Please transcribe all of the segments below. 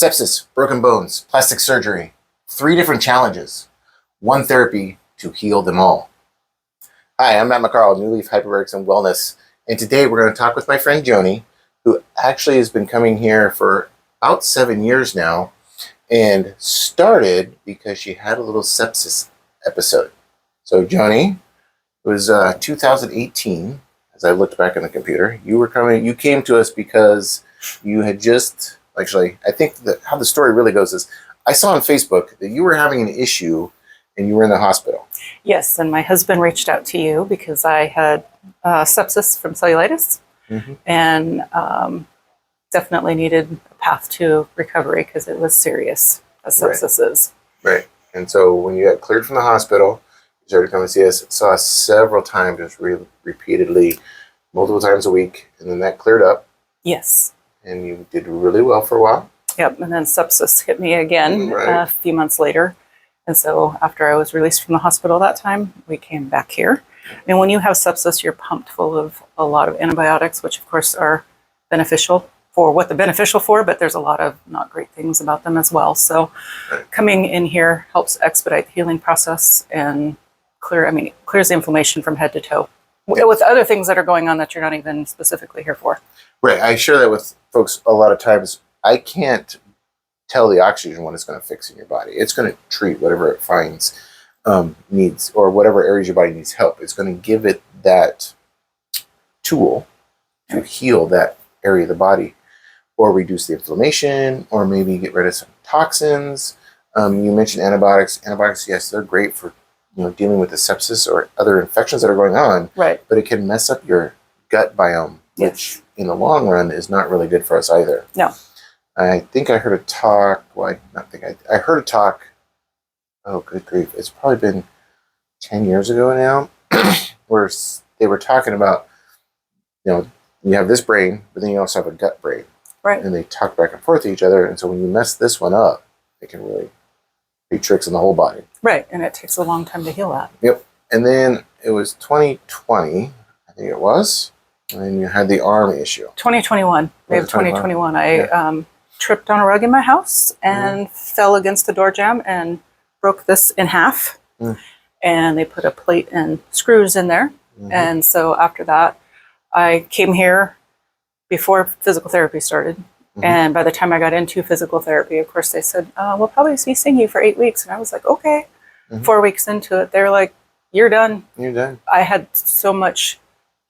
Sepsis, broken bones, plastic surgery, 3 different challenges, 1 therapy to heal them all. Hi, I'm Matt McCarl, New Leaf Hyperbarics and Wellness, and today we're going to talk with my friend Joni, who actually has been coming here for about 7 years now, and started because she had a little sepsis episode. So Joni, it was 2018, as I looked back on the computer. You came to us because you had just, actually, I think that how the story really goes is, I saw on Facebook that you were having an issue and you were in the hospital. Yes, and my husband reached out to you because I had sepsis from cellulitis and definitely needed a path to recovery because it was serious, as sepsis is. Right. And so when you got cleared from the hospital, you started coming to see us, saw us several times, just repeatedly, multiple times a week, and then that cleared up. Yes. And you did really well for a while. Yep, and then sepsis hit me again a few months later. And so after I was released from the hospital that time, we came back here. And when you have sepsis, you're pumped full of a lot of antibiotics, which of course are beneficial for what they're beneficial for, but there's a lot of not great things about them as well. So coming in here helps expedite the healing process and clears the inflammation from head to toe with other things that are going on that you're not even specifically here for. Right. I share that with folks a lot of times. I can't tell the oxygen what it's going to fix in your body. It's going to treat whatever it finds needs, or whatever areas your body needs help. It's going to give it that tool to heal that area of the body, or reduce the inflammation, or maybe get rid of some toxins. You mentioned antibiotics. Antibiotics, yes, they're great for dealing with the sepsis or other infections that are going on. Right. But it can mess up your gut biome, which in the long run is not really good for us either. No. I think I heard a talk. Well, I heard a talk. Oh, good grief! It's probably been 10 years ago now, where they were talking about, you have this brain, but then you also have a gut brain, right? And they talk back and forth to each other, and so when you mess this one up, it can really be tricks in the whole body. Right, and it takes a long time to heal that. Yep. And then it was 2020, I think it was, and you had the arm issue. 2021. We have 2021. I tripped on a rug in my house and fell against the door jamb and broke this in half. And they put a plate and screws in there. And so after that, I came here before physical therapy started. And by the time I got into physical therapy, of course, they said, we'll probably be seeing you for 8 weeks. And I was like, okay. 4 weeks into it, they were like, you're done. You're done. I had so much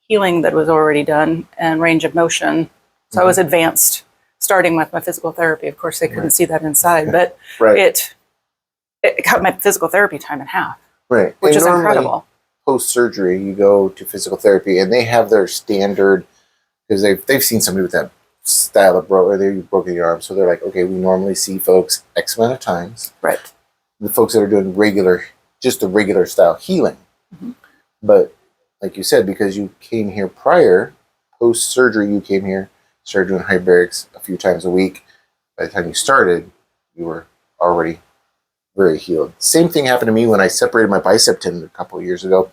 healing that was already done and range of motion. So I was advanced starting with my physical therapy. Of course, they couldn't see that inside, but it cut my physical therapy time in half, which is incredible. Post-surgery, you go to physical therapy, and they have their standard, because they've seen somebody with that style of they've broken your arm, so they're like, okay, we normally see folks X amount of times. Right. The folks that are doing just a regular style healing. But like you said, because you came here prior, post-surgery, you came here, started doing hyperbarics a few times a week. By the time you started, you were already very healed. Same thing happened to me when I separated my bicep tendon a couple of years ago.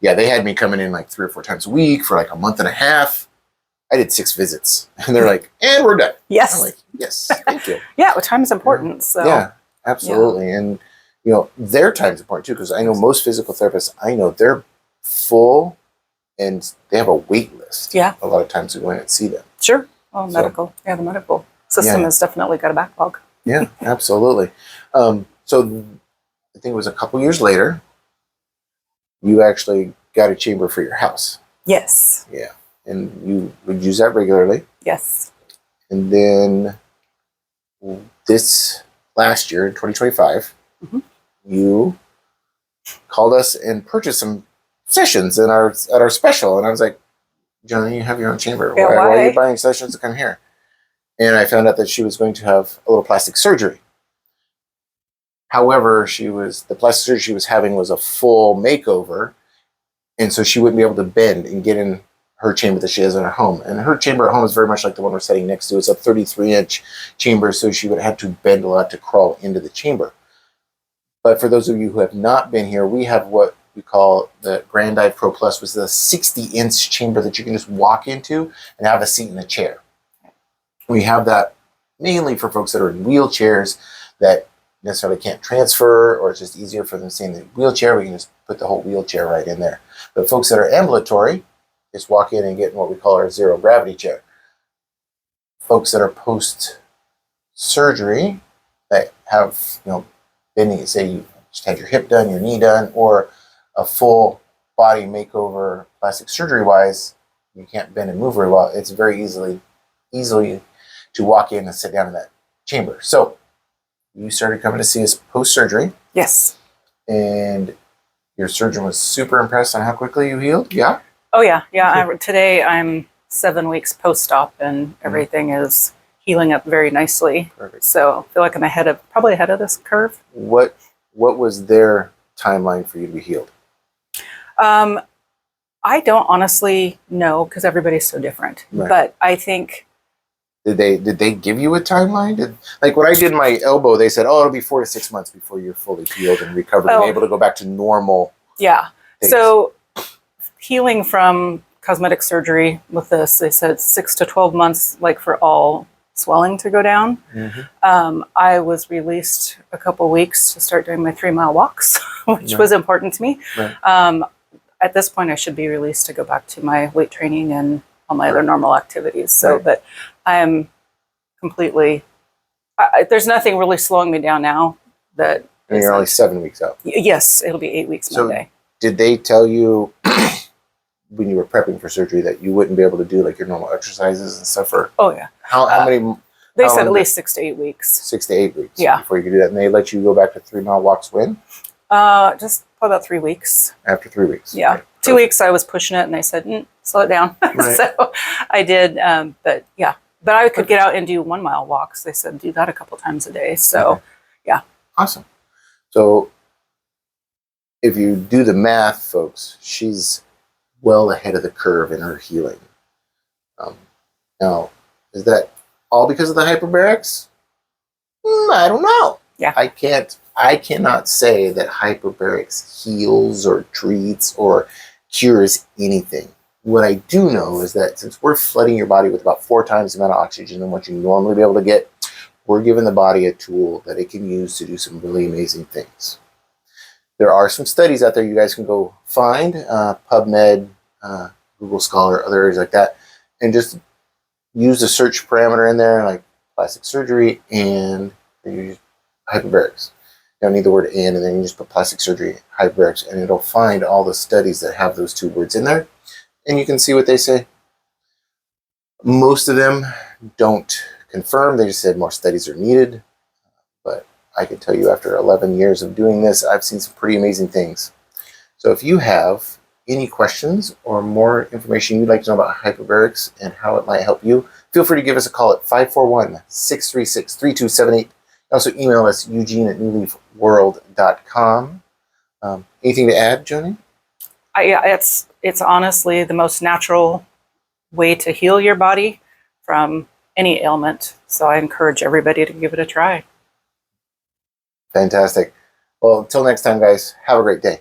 Yeah, they had me coming in like 3 or 4 times a week for like a month and a half. I did 6 visits, and they're like, and we're done. Yes. I'm like, yes, thank you. Yeah, well, time is important. So yeah, absolutely. And their time's important too, because I know most physical therapists, they're full and they have a wait list. Yeah. A lot of times to go in and see them. Sure. Well, medical. The medical system has definitely got a backlog. Yeah, absolutely. So I think it was a couple years later, you actually got a chamber for your house. Yes. Yeah. And you would use that regularly. Yes. And then this last year, in 2025, you called us and purchased some sessions at our special. And I was like, Joni, you have your own chamber. Yeah, why are you buying sessions to come here? And I found out that she was going to have a little plastic surgery. However, the plastic surgery she was having was a full makeover. And so she wouldn't be able to bend and get in her chamber that she has in her home. And her chamber at home is very much like the one we're sitting next to. It's a 33-inch chamber, so she would have to bend a lot to crawl into the chamber. But for those of you who have not been here, we have what we call the Grandite Pro Plus, which is a 60-inch chamber that you can just walk into and have a seat in the chair. We have that mainly for folks that are in wheelchairs that necessarily can't transfer, or it's just easier for them to stay in the wheelchair. We can just put the whole wheelchair right in there. But folks that are ambulatory, just walk in and get in what we call our zero gravity chair. Folks that are post surgery that have, bending, say you just had your hip done, your knee done, or a full body makeover plastic surgery wise, you can't bend and move very well. It's very easily to walk in and sit down in that chamber. So you started coming to see us post surgery, Yes. and your surgeon was super impressed on how quickly you healed. Yeah. Oh yeah. Today I'm 7 weeks post-op, and everything is healing up very nicely. Perfect. So I feel like I'm probably ahead of this curve. What was their timeline for you to be healed? I don't honestly know, because everybody's so different. Right. But I think, Did they give you a timeline? Like when I did my elbow, they said, "Oh, it'll be 4 to 6 months before you're fully healed and recovered and able to go back to normal." yeah. things." So healing from cosmetic surgery with this, they said 6 to 12 months, like for all swelling to go down. I was released a couple weeks to start doing my 3-mile walks, which was important to me. Right. At this point, I should be released to go back to my weight training and all my other normal activities. So, Right. but I am completely, there's nothing really slowing me down now. That And you're only 7 weeks out. yes, it'll be 8 weeks So- Monday. Did they tell you when you were prepping for surgery that you wouldn't be able to do like your normal exercises and stuff? Or Oh yeah, how many? they How said at long least 6 to 8 weeks. 6 to 8 weeks. Yeah. Before you could do that, and they let you go back to 3-mile walks when? Just probably about 3 weeks. After 3 weeks. Yeah. Right. 2 weeks I was pushing it, and they said, slow it down. Right. So I did, but yeah. But I could get out and do 1-mile walks. They said do that a couple times a day. So Okay. Awesome. So if you do the math, folks, she's well ahead of the curve in her healing. Now, is that all because of the hyperbarics? I don't know. Yeah. I cannot say that hyperbarics heals or treats or cures anything. What I do know is that since we're flooding your body with about 4 times the amount of oxygen than what you normally be able to get, we're giving the body a tool that it can use to do some really amazing things. There are some studies out there you guys can go find, PubMed, Google Scholar, other areas like that, and just use the search parameter in there, like plastic surgery and hyperbarics. You don't need the word and then you just put plastic surgery, hyperbarics, and it'll find all the studies that have those 2 words in there, and you can see what they say. Most of them don't confirm. They just said more studies are needed. But I can tell you after 11 years of doing this, I've seen some pretty amazing things. So if you have any questions or more information you'd like to know about hyperbarics and how it might help you, feel free to give us a call at 541-636-3278. Also email us, eugene@newleafworld.com. Anything to add, Joni? it's honestly the most natural way to heal your body from any ailment. So I encourage everybody to give it a try. Fantastic. Well, until next time, guys, have a great day.